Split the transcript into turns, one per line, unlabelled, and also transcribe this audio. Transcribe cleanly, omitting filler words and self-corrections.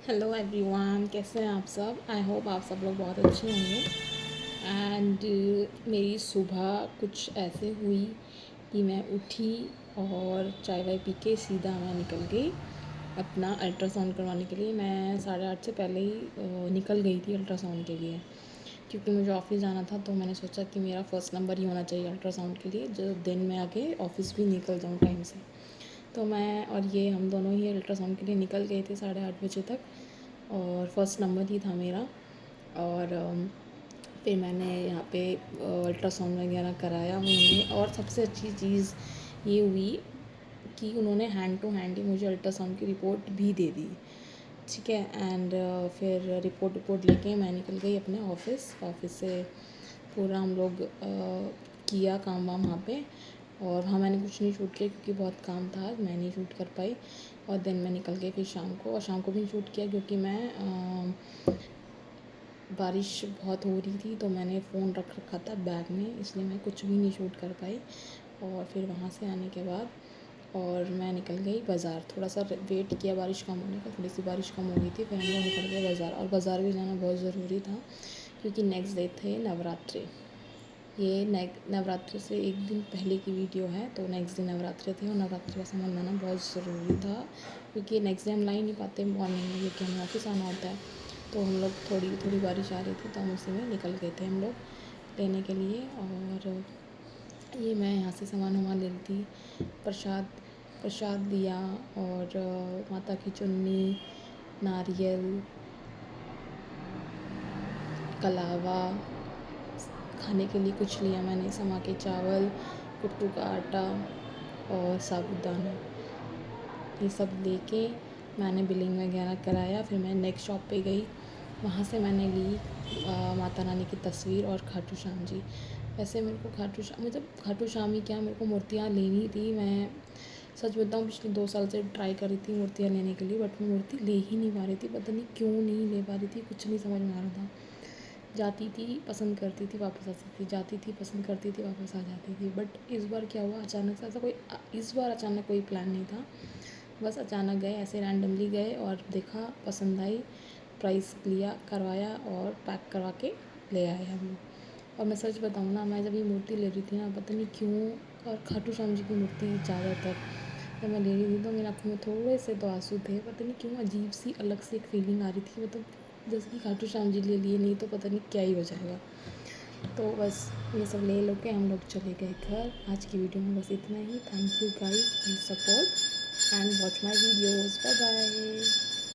Hello everyone, कैसे हैं आप सब। आई होप आप सब लोग बहुत अच्छे होंगे। एंड मेरी सुबह कुछ ऐसे हुई कि मैं उठी और चाय वाय पी के सीधा मैं निकल गई अपना अल्ट्रासाउंड करवाने के लिए। मैं 8:30 से पहले ही निकल गई थी अल्ट्रासाउंड के लिए, क्योंकि मुझे ऑफ़िस जाना था। तो मैंने सोचा कि मेरा फ़र्स्ट नंबर ही होना चाहिए अल्ट्रासाउंड के लिए, जो दिन में आके ऑफ़िस भी निकल जाऊँ टाइम से। तो मैं और ये हम दोनों ही अल्ट्रासाउंड के लिए निकल गए थे 8:30 बजे तक, और फर्स्ट नंबर ही था मेरा। और फिर मैंने यहाँ पे अल्ट्रासाउंड वगैरह कराया उन्होंने, और सबसे अच्छी चीज़ ये हुई कि उन्होंने हैंड टू हैंड ही मुझे अल्ट्रासाउंड की रिपोर्ट भी दे दी। ठीक है। एंड फिर रिपोर्ट लेके मैं निकल गई अपने ऑफ़िस से। पूरा हम लोग किया काम वाम वहाँ पे। और हाँ, मैंने कुछ नहीं शूट किया क्योंकि बहुत काम था, मैं नहीं शूट कर पाई। और दिन में निकल गई फिर शाम को, और शाम को भी शूट किया क्योंकि मैं बारिश बहुत हो रही थी, तो मैंने फ़ोन रख रखा था बैग में, इसलिए मैं कुछ भी नहीं शूट कर पाई। और फिर वहाँ से आने के बाद और मैं निकल गई बाज़ार। थोड़ा सा वेट किया बारिश कम होने का, थोड़ी सी बारिश कम हो गई थी, फिर हम लोग निकल गए बाज़ार। और बाज़ार भी जाना बहुत ज़रूरी था क्योंकि नेक्स्ट डे थे नवरात्रि। ये नवरात्रि से एक दिन पहले की वीडियो है। तो नेक्स्ट डे नवरात्रि थी और नवरात्रि का सामान लाना बहुत ज़रूरी था, क्योंकि नेक्स्ट डे हम ला ही नहीं पाते मॉर्निंग में, क्योंकि हमें ऑफिस आना होता है। तो हम लोग थोड़ी थोड़ी बारिश आ रही थी, तो हम उसी में निकल गए थे हम लोग लेने के लिए। और ये मैं यहाँ से सामान वामान ले ली थी। प्रसाद प्रसाद दिया, और माता की चुन्नी, नारियल, कलावा, खाने के लिए कुछ लिया मैंने, समा के चावल, कुट्टू का आटा और साबूदाना। ये सब लेके मैंने बिलिंग वगैरह कराया। फिर मैं नेक्स्ट शॉप पे गई, वहाँ से मैंने ली माता रानी की तस्वीर और खाटू श्याम जी। वैसे मेरे को खाटू श्याम ही क्या, मेरे को मूर्तियाँ लेनी थी। मैं सच बताऊँ, पिछले 2 साल से ट्राई कर रही थी मूर्तियाँ लेने के लिए, बट मैं मूर्ति ले ही नहीं पा रही थी। पता नहीं क्यों नहीं ले पा रही थी, कुछ नहीं समझ में आ रहा था। जाती थी, पसंद करती थी, वापस आती थी, जाती थी, पसंद करती थी, वापस आ जाती थी। बट इस बार क्या हुआ, अचानक से ऐसा कोई इस बार अचानक कोई प्लान नहीं था। बस अचानक गए, ऐसे रैंडमली गए और देखा, पसंद आई, प्राइस लिया, करवाया और पैक करवा के ले आए हम लोग। और मैं सच बताऊँ ना, मैं जब ये मूर्ति ले रही थी ना, पता नहीं क्यों, और खाटू श्याम जी की मूर्ति ज़्यादातर जब मैं ले रही थी, तो मेरी आँखों में थोड़े से तो आंसू थे। पता नहीं क्यों, अजीब सी अलग सी एक फीलिंग आ रही थी, मतलब जैसे कि खाटू श्याम जी ले लिए, नहीं तो पता नहीं क्या ही हो जाएगा। तो बस ये सब ले लो के हम लोग चले गए घर। आज की वीडियो में बस इतना ही। Thank you guys, please support and watch my videos. Bye bye.